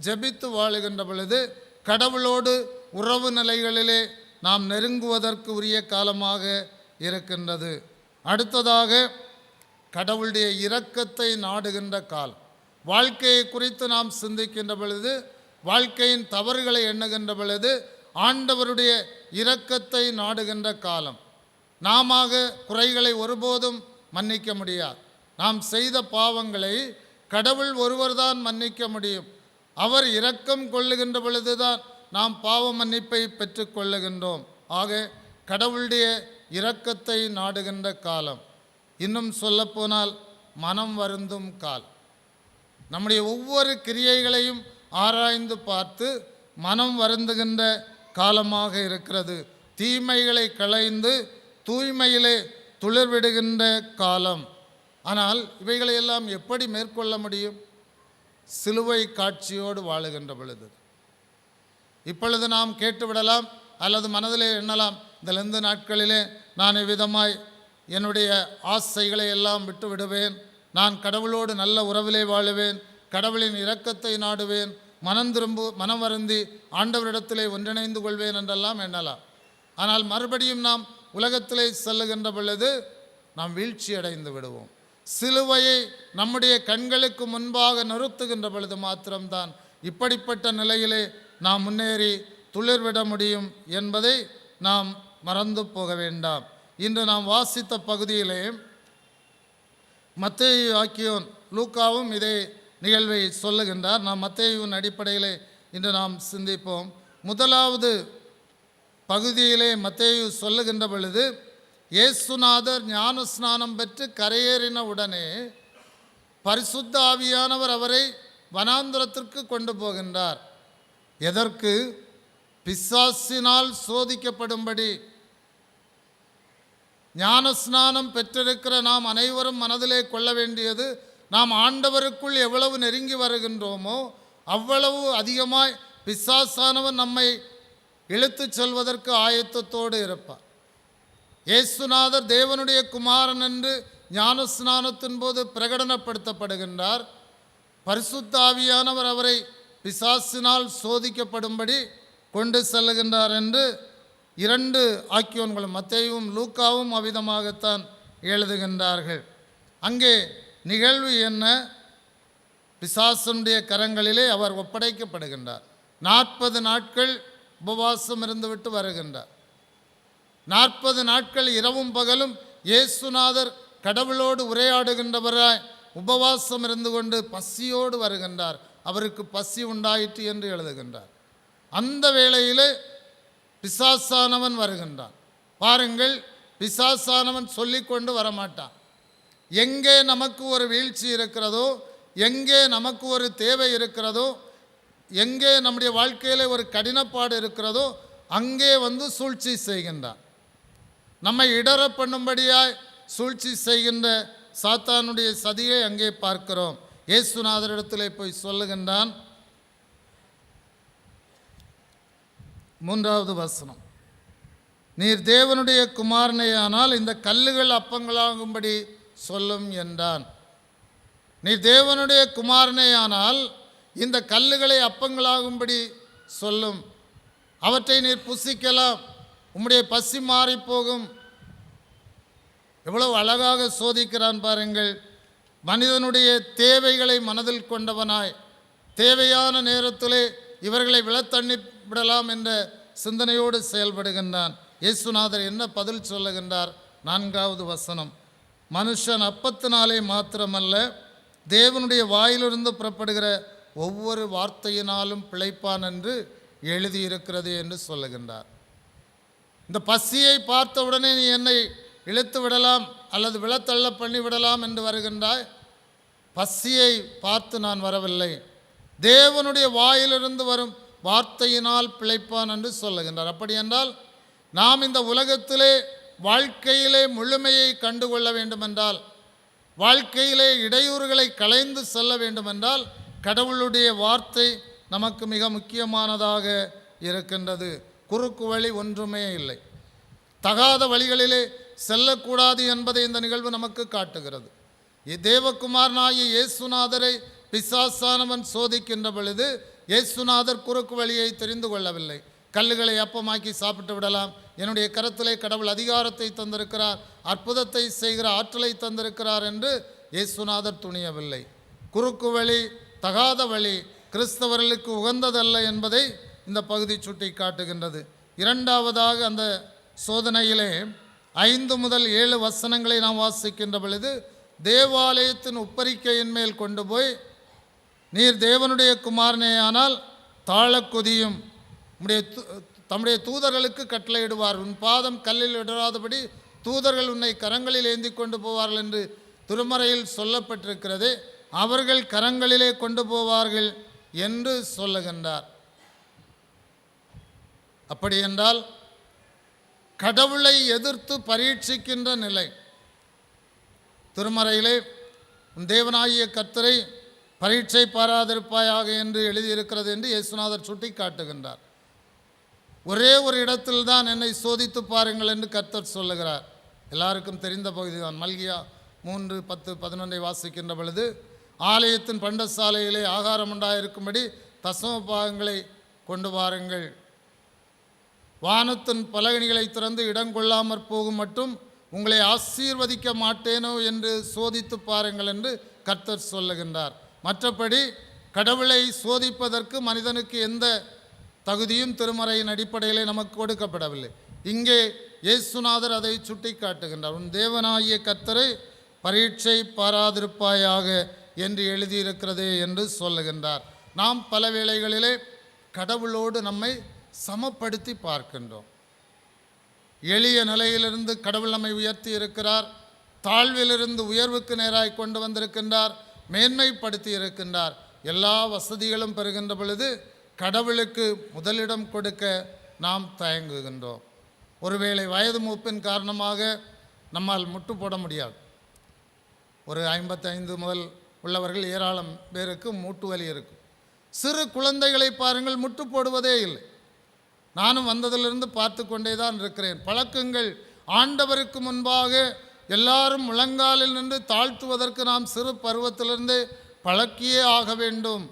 C: ஜெபித்து வாழுகின்ற பொழுது கடவுளோடு உறவு நிலைகளிலே நாம் நெருங்குவதற்கு உரிய காலமாக இருக்கின்றது. அடுத்ததாக கடவுளுடைய இரக்கத்தை நாடுகின்ற காலம். வாழ்க்கையை குறித்து நாம் சிந்திக்கின்ற பொழுது, வாழ்க்கையின் தவறுகளை எண்ணுகின்ற பொழுது ஆண்டவருடைய இரக்கத்தை நாடுகின்ற காலம். நாம குறைகளை ஒருபோதும் மன்னிக்க முடியாது. நாம் செய்த பாவங்களை கடவுள் ஒருவர்தான் மன்னிக்க முடியும். அவர் இரக்கம் கொள்ளுகின்ற பொழுதுதான் நாம் பாவ மன்னிப்பை பெற்றுக்கொள்ளுகின்றோம். ஆக கடவுளுடைய இரக்கத்தை நாடுகின்ற காலம். இன்னும் சொல்லப்போனால் மனம் வருந்தும் காலம். நம்முடைய ஒவ்வொரு கிரியைகளையும் ஆராய்ந்து பார்த்து மனம் வருந்துகின்ற காலமாக இருக்கிறது. தீமைகளை களைந்து தூய்மையிலே துளிர்விடுகின்ற காலம். ஆனால் இவைகளையெல்லாம் எப்படி மேற்கொள்ள முடியும்? சிலுவை காட்சியோடு வாழுகின்ற பொழுது. இப்பொழுது நாம் கேட்டுவிடலாம் அல்லது மனதிலே எண்ணலாம், இந்த லெந்து நாட்களிலே நான் இவ்விதமாய் என்னுடைய ஆசைகளை எல்லாம் விட்டு விடுவேன், நான் கடவுளோடு நல்ல உறவிலே வாழுவேன், கடவுளின் இரக்கத்தை நாடுவேன், மனம் வருந்தி ஆண்டவரிடத்திலே ஒன்றிணைந்து கொள்வேன் என்றெல்லாம் எண்ணலாம். ஆனால் மறுபடியும் நாம் உலகத்திலே செல்லுகின்ற பொழுது நாம் வீழ்ச்சி அடைந்து விடுவோம். சிலுவையை நம்முடைய கண்களுக்கு முன்பாக நிறுத்துகின்ற பொழுது மாத்திரம்தான் இப்படிப்பட்ட நிலையிலே நாம் முன்னேறி துளிர்விட முடியும் என்பதை நாம் மறந்து போக வேண்டாம். இன்று நாம் வாசித்த பகுதியிலே மத்தேயு ஆக்கியோன் லூக்காவும் இதே நிகழ்வை சொல்லுகின்றார். நாம் மத்தேயுவின் அடிப்படையிலே இன்று நாம் சிந்திப்போம். முதலாவது பகுதியிலே மத்தேயு சொல்லுகின்ற பொழுது, இயேசுநாதர் ஞான ஸ்நானம் பெற்று கரையேறின உடனே பரிசுத்த ஆவியானவர் அவரை வனாந்திரத்திற்கு கொண்டு போகின்றார். எதற்கு? பிசாசினால் சோதிக்கப்படும்படி. ஞானஸ்நானம் பெற்றிருக்கிற நாம் அனைவரும் மனதிலே கொள்ள வேண்டியது, நாம் ஆண்டவருக்குள் எவ்வளவு நெருங்கி வருகின்றோமோ அவ்வளவு அதிகமாய் பிசாசானவன் நம்மை இழுத்துச் செல்வதற்கு ஆயத்தத்தோடு இருப்பார். இயேசுநாதர் தேவனுடைய குமாரன் என்று ஞானஸ்நானத்தின் போது பிரகடனப்படுத்தப்படுகின்றார். பரிசுத்த ஆவியானவர் அவரை பிசாசினால் சோதிக்கப்படும்படி கொண்டு செல்லுகின்றார் என்று இரண்டு ஆக்கியோன்களும் மத்தேயுவும் லூக்காவும் அவ்விதமாகத்தான் எழுதுகின்றார்கள். அங்கே நிகழ்வு என்ன? பிசாசனுடைய கரங்களிலே அவர் ஒப்படைக்கப்படுகின்றார். 40 நாட்கள் உபவாசம் இருந்துவிட்டு வருகின்றார். 40 நாட்கள் இரவும் பகலும் இயேசுநாதர் கடவுளோடு உரையாடுகின்றவராய் உபவாசம் இருந்து கொண்டு பசியோடு வருகின்றார். அவருக்கு பசி உண்டாயிற்று என்று எழுதுகின்றார். அந்த வேளையிலே பிசாசானவன் வருகின்றான். பாருங்கள், பிசாசானவன் சொல்லிக்கொண்டு வரமாட்டான். எங்கே நமக்கு ஒரு வீழ்ச்சி இருக்கிறதோ, எங்கே நமக்கு ஒரு தேவை இருக்கிறதோ, எங்கே நம்முடைய வாழ்க்கையில் ஒரு கடினப்பாடு இருக்கிறதோ அங்கே வந்து சூழ்ச்சி செய்கின்றான். நம்மை இடற பண்ணும்படியாய் சூழ்ச்சி செய்கின்ற சாத்தானுடைய சதியை அங்கே பார்க்கிறோம். இயேசுநாதரிடத்திலே போய் சொல்லுகின்றான். 3வது வசனம், நீர் தேவனுடைய குமாரனேயானால் இந்த கல்லுகள் அப்பங்களாகும்படி சொல்லும் என்றான். நீர் தேவனுடைய குமாரனேயானால் இந்த கல்லுகளை அப்பங்களாகும்படி சொல்லும். அவற்றை நீர் புசிக்கலாம், உம்முடைய பசி மாறி போகும். எவ்வளவு அழகாக சோதிக்கிறான் பாருங்கள். மனிதனுடைய தேவைகளை மனதில் கொண்டவனாய் தேவையான நேரத்திலே இவர்களை விழத்தண்ணி விடலாம் என்ற சிந்தனையோடு செயல்படுகின்றான். இயேசுநாதர் என்ன பதில் சொல்லுகின்றார்? 4வது வசனம், மனுஷன் அப்பத்தினாலே மாத்திரமல்ல தேவனுடைய வாயிலிருந்து புறப்படுகிற ஒவ்வொரு வார்த்தையினாலும் பிழைப்பான் என்று எழுதியிருக்கிறது என்று சொல்லுகின்றார். இந்த பசியை பார்த்தவுடனே நீ என்னை இழுத்து விடலாம் அல்லது விழத்தள்ள பண்ணி விடலாம் என்று வருகின்றாய். பசியை பார்த்து நான் வரவில்லை, தேவனுடைய வாயிலிருந்து வரும் வார்த்தையினால் பிழைப்பான் என்று சொல்லுகின்றார். அப்படி என்றால் நாம் இந்த உலகத்திலே வாழ்க்கையிலே முழுமையை கண்டுகொள்ள வேண்டுமென்றால், வாழ்க்கையிலே இடையூறுகளை களைந்து செல்ல வேண்டுமென்றால் கடவுளுடைய வார்த்தை நமக்கு மிக முக்கியமானதாக இருக்கின்றது. குறுக்கு வழி ஒன்றுமே இல்லை. தகாத வழிகளிலே செல்லக்கூடாது என்பதை இந்த நிகழ்வு நமக்கு காட்டுகிறது. தேவகுமாரனாகிய இயேசுநாதரை பிசாசானவன் சோதிக்கின்ற பொழுது இயேசுநாதர் குறுக்கு வழியை தெரிந்து கொள்ளவில்லை. கல்லுகளை அப்பமாக்கி சாப்பிட்டு விடலாம், என்னுடைய கரத்திலே கடவுள் அதிகாரத்தை தந்திருக்கிறார், அற்புதத்தை செய்கிற ஆற்றலை தந்திருக்கிறார் என்று இயேசுநாதர் துணியவில்லை. குறுக்கு வழி, தகாத வழி கிறிஸ்தவர்களுக்கு உகந்ததல்ல என்பதை இந்த பகுதி சுட்டி காட்டுகின்றது. இரண்டாவதாக அந்த சோதனையிலே 5 முதல் 7 வசனங்களை நாம் வாசிக்கின்ற பொழுது தேவாலயத்தின் உப்பரிக்கையின் மேல் கொண்டு போய், நீர் தேவனுடைய குமாரனேயானால் தாழக்குதியும், தம்முடைய தூதர்களுக்கு கட்டளையிடுவார், உன் பாதம் கல்லில் இடராதபடி தூதர்கள் உன்னை கரங்களில் ஏந்தி கொண்டு போவார்கள் என்று திருமறையில் சொல்லப்பட்டிருக்கிறது. அவர்கள் கரங்களிலே கொண்டு போவார்கள் என்று சொல்லுகின்றார். அப்படி என்றால் கடவுளை எதிர்த்து பரீட்சிக்கின்ற நிலை. திருமறையிலே உன் தேவனாகிய கர்த்தரை பரீட்சை பாராதிருப்பாயாக என்று எழுதியிருக்கிறது என்று இயேசுநாதர் சுட்டி காட்டுகின்றார். ஒரே ஒரு இடத்தில்தான் என்னை சோதித்து பாருங்கள் என்று கர்த்தர் சொல்லுகிறார். எல்லாருக்கும் தெரிந்த பகுதிதான். மல்கியா 3:10-11 வாசிக்கின்ற பொழுது, ஆலயத்தின் பண்டசாலையிலே ஆகாரம் உண்டாயிருக்கும்படி தசம பாகங்களை கொண்டு வாருங்கள், வானத்தின் பலகணிகளை திறந்து இடங்கொள்ளாமற் போகும் மட்டும் உங்களை ஆசீர்வதிக்க மாட்டேனோ என்று சோதித்து பாருங்கள் என்று கர்த்தர் சொல்லுகின்றார். மற்றபடி கடவுளை சோதிப்பதற்கு மனிதனுக்கு எந்த தகுதியும் திருமறையின் அடிப்படையிலே நமக்கு கொடுக்கப்படவில்லை. இங்கே இயேசுநாதர் அதை சுட்டி காட்டுகின்றார். உன் தேவனாகிய கர்த்தரை பரீட்சை பாராதிருப்பாயாக என்று எழுதியிருக்கிறதே என்று சொல்லுகின்றார். நாம் பல வேளைகளிலே கடவுளோடு நம்மை சமப்படுத்தி பார்க்கின்றோம். எளிய நிலையிலிருந்து கடவுள் நம்மை உயர்த்தி இருக்கிறார். தாழ்விலிருந்து உயர்வுக்கு நேராய் கொண்டு வந்திருக்கின்றார். மேன்மைப்படுத்தி இருக்கின்றார். எல்லா வசதிகளும் பெறுகின்ற பொழுது கடவுளுக்கு முதலிடம் கொடுக்க நாம் தயங்குகின்றோம். ஒருவேளை வயது மூப்பின் காரணமாக நம்மால் முட்டு போட முடியாது. ஒரு 55 முதல் உள்ளவர்கள் ஏராளம் பேருக்கு மூட்டு வலி இருக்கும். சிறு குழந்தைகளை பாருங்கள், முட்டு போடுவதே இல்லை. நானும் வந்ததிலிருந்து பார்த்து கொண்டே தான் இருக்கிறேன். பழக்கங்கள் ஆண்டவருக்கு முன்பாக எல்லாரும் முழங்காலில் நின்று தாழ்த்துவதற்கு நாம் சிறு பருவத்திலிருந்து பழக்கியே ஆக வேண்டும்.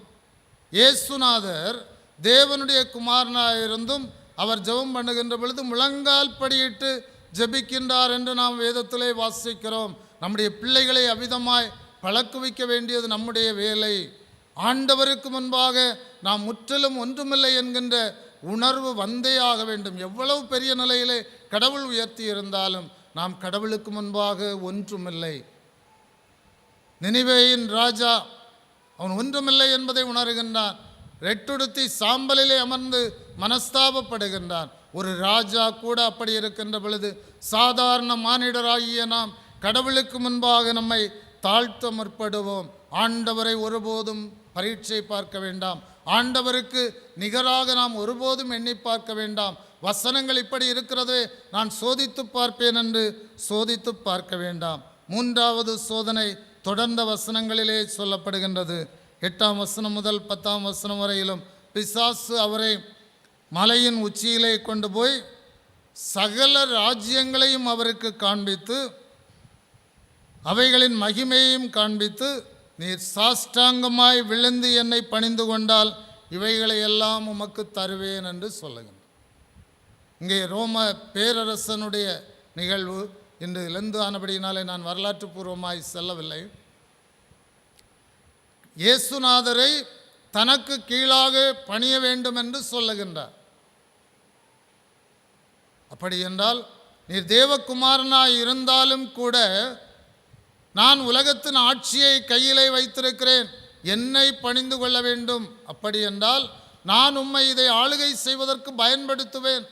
C: இயேசுநாதர் தேவனுடைய குமாரனாயிருந்தும் அவர் ஜெபம் பண்ணுகின்ற பொழுது முழங்கால் படியிட்டு ஜெபிக்கின்றார் என்று நாம் வேதத்திலே வாசிக்கிறோம். நம்முடைய பிள்ளைகளை அவ்விதமாய் பழக்குவிக்க வேண்டியது நம்முடைய வேலை. ஆண்டவருக்கு முன்பாக நாம் முற்றிலும் ஒன்றுமில்லை என்கின்ற உணர்வு வந்தே ஆக வேண்டும். எவ்வளவு பெரிய நிலையிலே கடவுள் உயர்த்தி இருந்தாலும் நாம் கடவுளுக்கு முன்பாக ஒன்றுமில்லை. நினிவேயின் ராஜா அவன் ஒன்றுமில்லை என்பதை உணர்கின்றான். ரெட்டுடுத்தி சாம்பலிலே அமர்ந்து மனஸ்தாபப்படுகின்றான். ஒரு ராஜா கூட அப்படி இருக்கின்ற பொழுது சாதாரண மானிடராகிய நாம் கடவுளுக்கு முன்பாக நம்மை தாழ்த்த முற்படுவோம். ஆண்டவரை ஒருபோதும் பரீட்சை பார்க்க வேண்டாம். ஆண்டவருக்கு நிகராக நாம் ஒருபோதும் எண்ணி பார்க்க வேண்டாம். வசனங்கள் இப்படி இருக்கிறது, நான் சோதித்து பார்ப்பேன் என்று சோதித்து பார்க்க வேண்டாம். மூன்றாவது சோதனை தொடர்ந்த வசனங்களிலே சொல்லப்படுகின்றது. 8ஆம் வசனம் முதல் 10ஆம் வசனம் வரையிலும் பிசாசு அவரை மலையின் உச்சியிலே கொண்டு போய் சகல ராஜ்யங்களையும் அவருக்கு காண்பித்து அவைகளின் மகிமையையும் காண்பித்து, நீர் சாஷ்டாங்கமாய் விழுந்து என்னை பணிந்து கொண்டால் இவைகளை எல்லாம் உமக்கு தருவேன் என்று சொல்லுகின்றார். இங்கே ரோம பேரரசனுடைய நிகழ்வு இன்று இழந்து ஆனபடியினாலே நான் வரலாற்று பூர்வமாய் செல்லவில்லை. இயேசுநாதரை தனக்கு கீழாக பணிய வேண்டும் என்று சொல்லுகின்றார். அப்படி என்றால் நீர் தேவகுமாரனாய் இருந்தாலும் கூட நான் உலகத்தின் ஆட்சியை கையிலே வைத்திருக்கிறேன், என்னை பணிந்து கொள்ள வேண்டும். அப்படி என்றால் நான் உம்மை இதை ஆளுகை செய்வதற்கு பயன்படுத்துவேன்.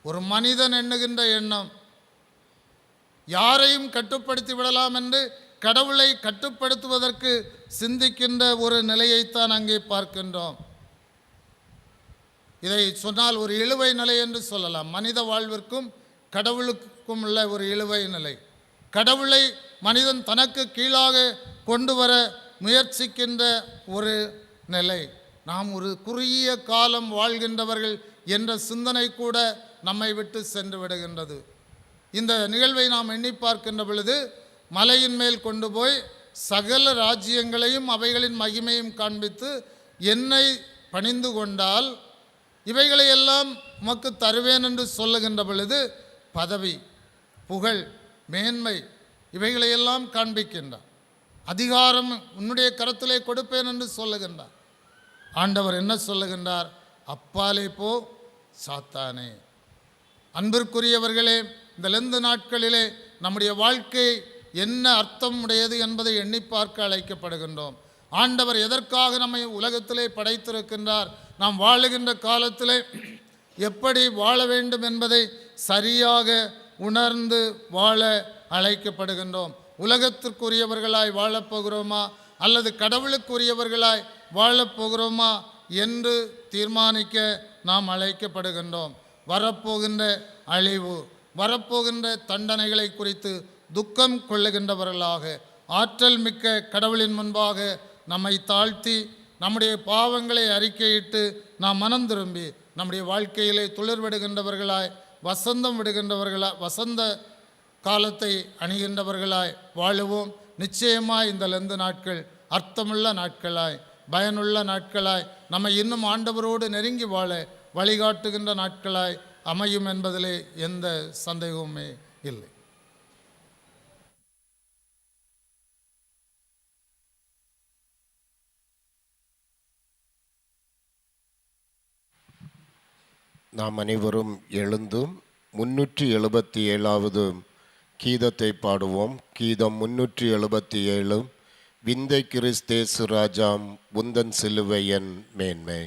C: ஒரு மனிதன் எண்ணுகின்ற எண்ணம் யாரையும் கட்டுப்படுத்தி விடலாம் என்று கடவுளை கட்டுப்படுத்துவதற்கு சிந்திக்கின்ற ஒரு நிலையைத்தான் அங்கே பார்க்கின்றோம். இதை சொன்னால் ஒரு இழுவை நிலை என்று சொல்லலாம். மனித வாழ்விற்கும் கடவுளுக்கும் உள்ள ஒரு இழுவை நிலை. கடவுளை மனிதன் தனக்கு கீழாக கொண்டு வர முயற்சிக்கின்ற ஒரு நிலை. நாம் ஒரு குறுகிய காலம் வாழ்கின்றவர்கள் என்ற சிந்தனை கூட நம்மை விட்டு சென்று விடுகின்றது. இந்த நிகழ்வை நாம் எண்ணி பார்க்கின்ற பொழுது மலையின் மேல் கொண்டு போய் சகல ராஜ்யங்களையும் அவைகளின் மகிமையும் காண்பித்து என்னை பணிந்து கொண்டால் இவைகளையெல்லாம் உமக்கு தருவேன் என்று சொல்லுகின்ற பொழுது பதவி, புகழ், மேன்மை இவைகளையெல்லாம் காண்பிக்கின்றார். அதிகாரம் உன்னுடைய கரத்திலே கொடுப்பேன் என்று சொல்லுகின்றார். ஆண்டவர் என்ன சொல்லுகின்றார்? அப்பாலே போ சாத்தானே. அன்பிற்குரியவர்களே, இந்த லெந்து நாட்களிலே நம்முடைய வாழ்க்கை என்ன அர்த்தம் உடையது என்பதை எண்ணி பார்க்க அழைக்கப்படுகின்றோம். ஆண்டவர் எதற்காக நம்மை உலகத்திலே படைத்திருக்கின்றார், நாம் வாழுகின்ற காலத்திலே எப்படி வாழ வேண்டும் என்பதை சரியாக உணர்ந்து வாழ அழைக்கப்படுகின்றோம். உலகத்திற்குரியவர்களாய் வாழப்போகிறோமா அல்லது கடவுளுக்குரியவர்களாய் வாழப்போகிறோமா என்று தீர்மானிக்க நாம் அழைக்கப்படுகின்றோம். வரப்போகின்ற அழிவு, வரப்போகின்ற தண்டனைகளை குறித்து துக்கம் கொள்ளுகின்றவர்களாக ஆற்றல் மிக்க கடவுளின் முன்பாக நம்மை தாழ்த்தி நம்முடைய பாவங்களை அறிக்கையிட்டு நாம் மனம் திரும்பி நம்முடைய வாழ்க்கையிலே துளிர் விடுகின்றவர்களாய், வசந்தம் விடுகின்றவர்களாய், வசந்த காலத்தை அணிகின்றவர்களாய் வாழுவோம். நிச்சயமாய் இந்த லெந்து நாட்கள் அர்த்தமுள்ள நாட்களாய், பயனுள்ள நாட்களாய், நம்மை இன்னும் ஆண்டவரோடு நெருங்கி வாழ வழிகாட்டுகின்ற நாட்களாய் அமையும் என்பதிலே எந்த சந்தேகமுமே இல்லை.
B: நாம் அனைவரும் எழுந்தும் 377வது கீதத்தை பாடுவோம். கீதம் 377. விந்தை கிறிஸ்தேசு ராஜாம் உந்தன் சிலுவையன் மேன்மை.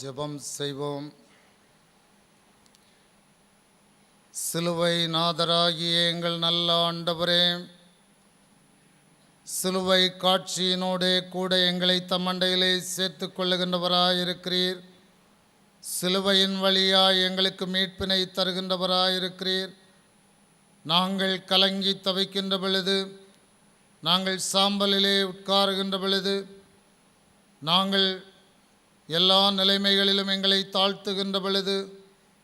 C: ஜெபம் செய்வோம். சிலுவை நாதராகிய எங்கள் நல்ல ஆண்டவரே, சிலுவை காட்சியினோடே கூட எங்களை தம்மண்டையிலே சேர்த்து கொள்ளுகின்றவராயிருக்கிறீர். சிலுவையின் வழியாய் எங்களுக்கு மீட்பினை தருகின்றவராயிருக்கிறீர். நாங்கள் கலங்கி தவிக்கின்ற பொழுது, நாங்கள் சாம்பலிலே உட்காருகின்ற பொழுது, நாங்கள் எல்லா நிலைமைகளிலும் எங்களை தாழ்த்துகின்ற பொழுது,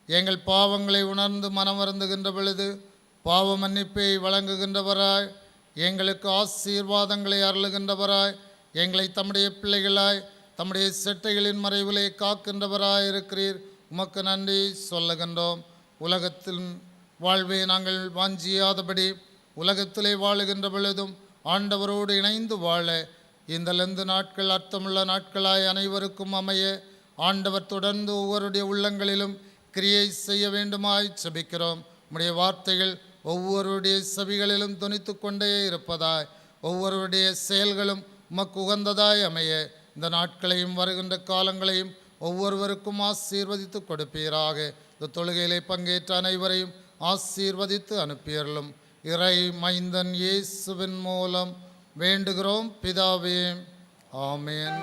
C: எங்கள் பாவங்களை உணர்ந்து மனமருந்துகின்ற பொழுது, பாவ மன்னிப்பை வழங்குகின்றவராய், எங்களுக்கு ஆசீர்வாதங்களை அருளுகின்றவராய், எங்களை தம்முடைய பிள்ளைகளாய் தம்முடைய செட்டைகளின் மறைவிலே காக்கின்றவராய் இருக்கிறீர். உமக்கு நன்றி சொல்லுகின்றோம். உலகத்தின் வாழ்வை நாங்கள் வாஞ்சியாதபடி உலகத்திலே வாழுகின்ற பொழுதும் ஆண்டவரோடு இணைந்து வாழ இந்த லெந்து நாட்கள் அர்த்தமுள்ள நாட்களாய் அனைவருக்கும் அமைய ஆண்டவர் தொடர்ந்து ஒவ்வொருடைய உள்ளங்களிலும் கிரியை செய்ய வேண்டுமாய் செபிக்கிறோம். உம்முடைய வார்த்தைகள் ஒவ்வொருடைய செவிகளிலும் தொனித்து கொண்டே இருப்பதாய், ஒவ்வொருடைய செயல்களும் உமக்கு உகந்ததாய் அமைய இந்த நாட்களையும் வருகின்ற காலங்களையும் ஒவ்வொருவருக்கும் ஆசீர்வதித்து கொடுப்பீராக. இந்த தொழுகையிலே பங்கேற்ற அனைவரையும் ஆசீர்வதித்து அனுப்பியர்களும் இறை மைந்தன் இயேசுவின் மூலம் வேண்டுகிறோம் பிதாவே, ஆமென்.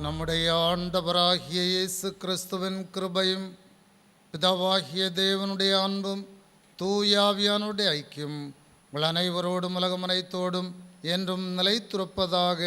C: நம்முடைய ஆண்டவராகிய இயேசு கிறிஸ்துவின் கிருபையும் பிதாவாகிய தேவனுடைய அன்பும் தூயாவியானுடைய ஐக்கியம் உங்கள் அனைவரோடும் உலகம் அனைத்தோடும் என்றும் நிலைத்திருப்பதாக.